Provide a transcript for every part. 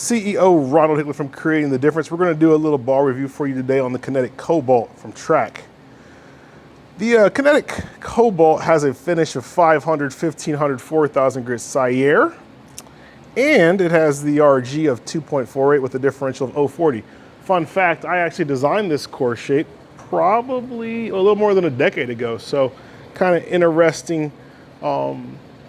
CEO Ronald Hickler from Creating the Difference. We're going to do a little ball review for you today on the Kinetic Cobalt from Track. The Kinetic Cobalt has a finish of 500, 1500, 4000 grit Sierre, and it has the RG of 2.48 with a differential of 040. Fun fact, I actually designed this core shape probably a little more than a decade ago, so kind of interesting. It'll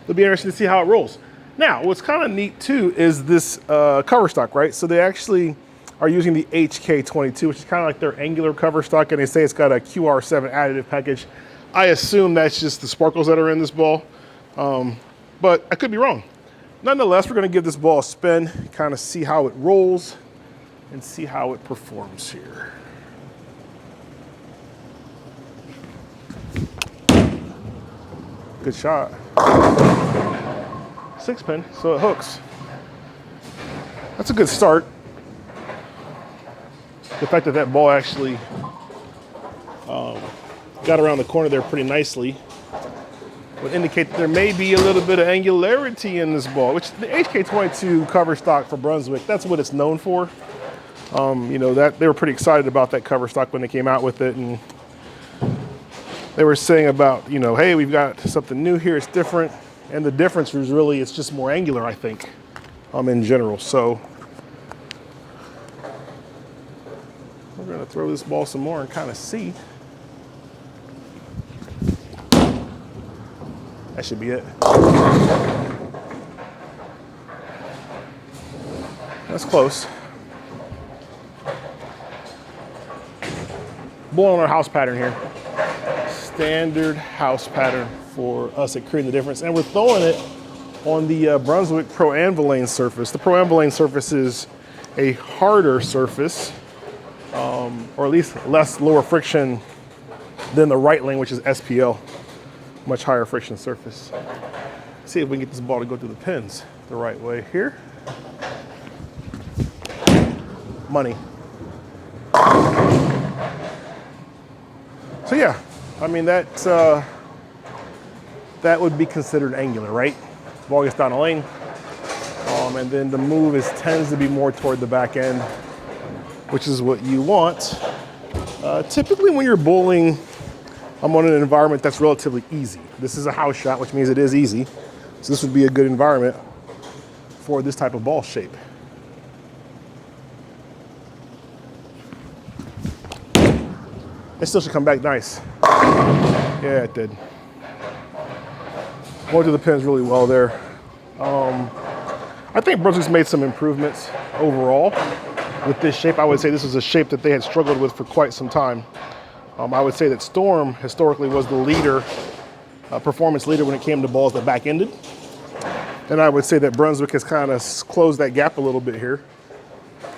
be interesting to see how it rolls. Now, what's kind of neat too is this cover stock, right? So they actually are using the HK-22, which is kind of like their angular cover stock, and they say it's got a QR7 additive package. I assume that's just the sparkles that are in this ball, but I could be wrong. Nonetheless, we're gonna give this ball a spin, kind of see how it rolls and see how it performs here. Good shot. 6-pin, so it hooks. That's a good start. The fact that that ball actually got around the corner there pretty nicely would indicate that there may be a little bit of angularity in this ball, which the HK-22 cover stock for Brunswick, that's what it's known for. You know, that they were pretty excited about that cover stock when they came out with it, and they were saying about, you know, hey, we've got something new here, it's different. And the difference is really, it's just more angular, I think, in general. So we're gonna throw this ball some more and kind of see. That should be it. That's close. Ball on our house pattern here. Standard house pattern for us at Creating the Difference, and we're throwing it on the Brunswick Pro Anvilane surface. The Pro Anvilane surface is a harder surface, or at least lower friction than the right lane, which is SPL, much higher friction surface. Let's see if we can get this ball to go through the pins the right way here. Money. So yeah, I mean that would be considered angular, right? Ball gets down the lane, and then the move tends to be more toward the back end, which is what you want. Typically when you're bowling, I'm on an environment that's relatively easy. This is a house shot, which means it is easy. So this would be a good environment for this type of ball shape. It still should come back nice. Yeah, it did. Going to the pins really well there. I think Brunswick's made some improvements overall with this shape. I would say this is a shape that they had struggled with for quite some time. I would say that Storm historically was the leader, performance leader when it came to balls that back-ended. And I would say that Brunswick has kind of closed that gap a little bit here,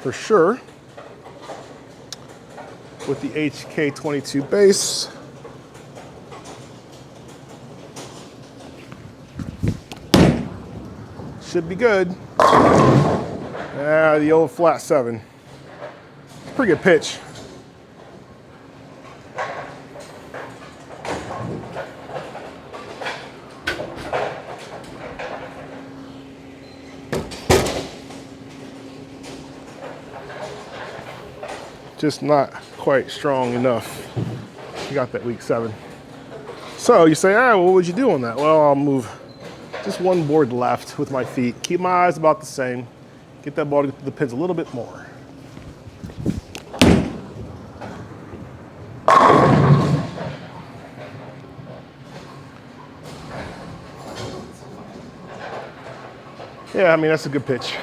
for sure. With the HK-22 base. Should be good. Yeah, the old flat 7. Pretty good pitch. Just not quite strong enough. You got that weak 7. So you say, ah, what would you do on that? Well, I'll move just one board left with my feet. Keep my eyes about the same. Get that ball to the pins a little bit more. Yeah, I mean, that's a good pitch.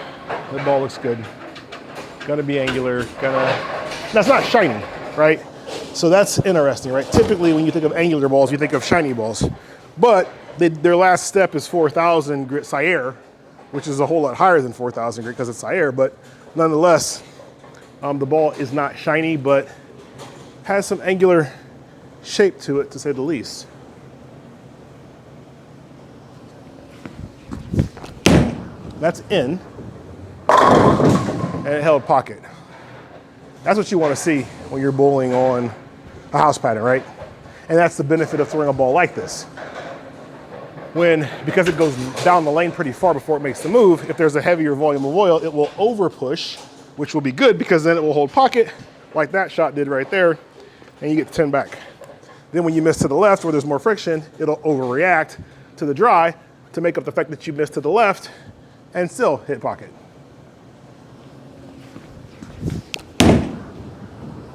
The ball looks good. Gonna be angular, that's not shiny, right? So that's interesting, right? Typically, when you think of angular balls, you think of shiny balls. But their last step is 4000 grit Sierre, which is a whole lot higher than 4000 grit because it's Sierre, but nonetheless, the ball is not shiny, but has some angular shape to it, to say the least. That's in, and it held pocket. That's what you want to see when you're bowling on a house pattern, right? And that's the benefit of throwing a ball like this. because it goes down the lane pretty far before it makes the move, if there's a heavier volume of oil, it will over push, which will be good because then it will hold pocket like that shot did right there, and you get 10 back. Then when you miss to the left where there's more friction, it'll overreact to the dry to make up the fact that you missed to the left and still hit pocket.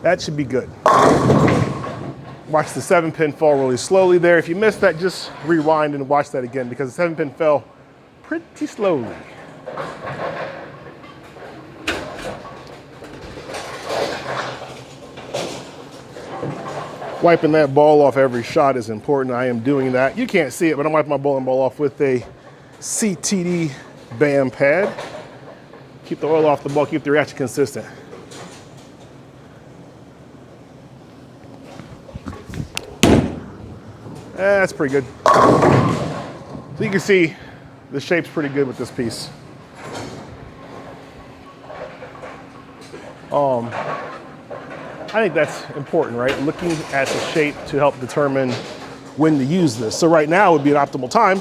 That should be good. Watch the 7-pin fall really slowly there. If you missed that, just rewind and watch that again because the 7-pin fell pretty slowly. Wiping that ball off every shot is important. I am doing that. You can't see it, but I'm wiping my bowling ball off with a CTD BAM pad. Keep the oil off the ball, keep the reaction consistent. That's pretty good. So you can see the shape's pretty good with this piece. I think that's important, right? Looking at the shape to help determine when to use this. So right now would be an optimal time.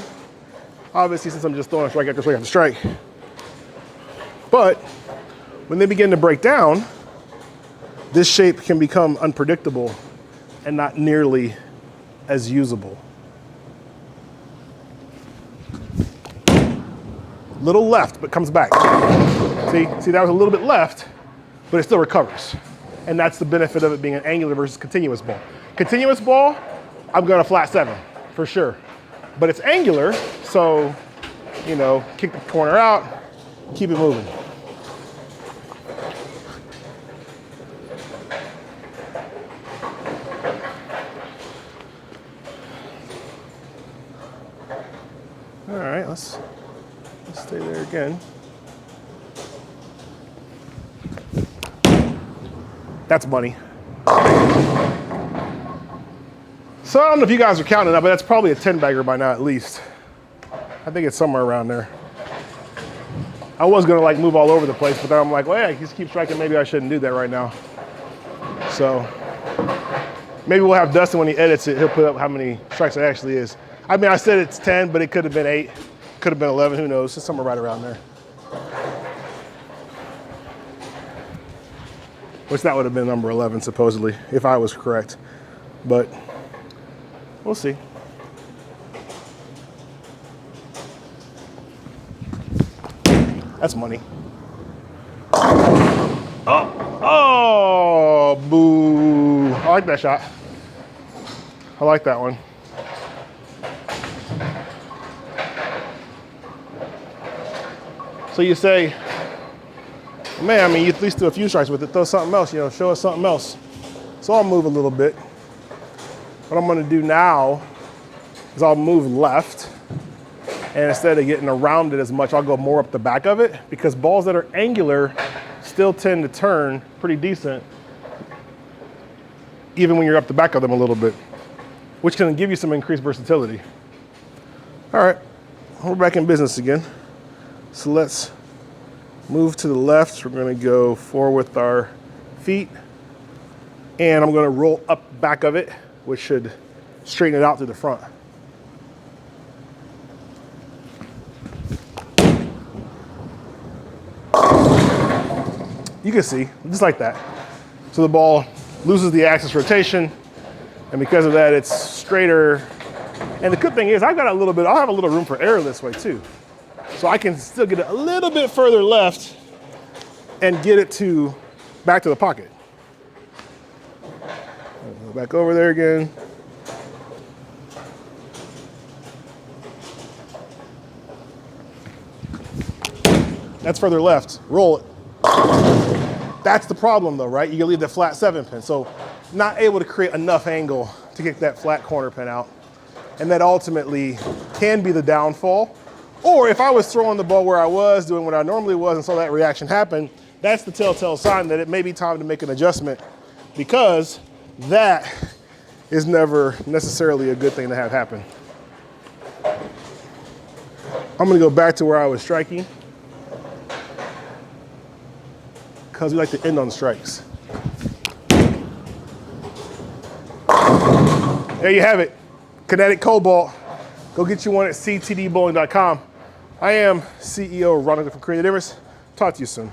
Obviously, since I'm just throwing a strike after strike after strike. But when they begin to break down, this shape can become unpredictable and not nearly as usable. Little left, but comes back. See, that was a little bit left, but it still recovers. And that's the benefit of it being an angular versus continuous ball. Continuous ball, I'm going to flat 7 for sure. But it's angular, so, you know, kick the corner out, keep it moving. All right, let's stay there again. That's money. So I don't know if you guys are counting that, but that's probably a 10-bagger by now at least. I think it's somewhere around there. I was gonna like move all over the place, but then I'm like, well, yeah, I just keep striking. Maybe I shouldn't do that right now. So maybe we'll have Dustin when he edits it, he'll put up how many strikes it actually is. I mean, I said it's 10, but it could have been 8, could have been 11, who knows? It's somewhere right around there. Which that would have been number 11, supposedly, if I was correct. But we'll see. That's money. Oh, boo. I like that shot. I like that one. So you say, man, I mean, you at least do a few strikes with it, throw something else, you know, show us something else. So I'll move a little bit. What I'm gonna do now is I'll move left, and instead of getting around it as much, I'll go more up the back of it, because balls that are angular still tend to turn pretty decent, even when you're up the back of them a little bit, which can give you some increased versatility. All right, we're back in business again. So let's move to the left. We're gonna go forward with our feet, and I'm gonna roll up back of it, which should straighten it out to the front. You can see, just like that. So the ball loses the axis rotation, and because of that, it's straighter. And the good thing is, I'll have a little room for error this way too. So I can still get it a little bit further left and get it back to the pocket. Go back over there again. That's further left. Roll it. That's the problem though, right? You can leave the flat 7-pin. So not able to create enough angle to get that flat corner pin out. And that ultimately can be the downfall. Or if I was throwing the ball where I was, doing what I normally was, and saw that reaction happen, that's the telltale sign that it may be time to make an adjustment, because that is never necessarily a good thing to have happen. I'm gonna go back to where I was striking, because we like to end on strikes. There you have it, Kinetic Cobalt. Go get you one at ctdbowling.com. I am CEO Ronald from Creating the Difference. Talk to you soon.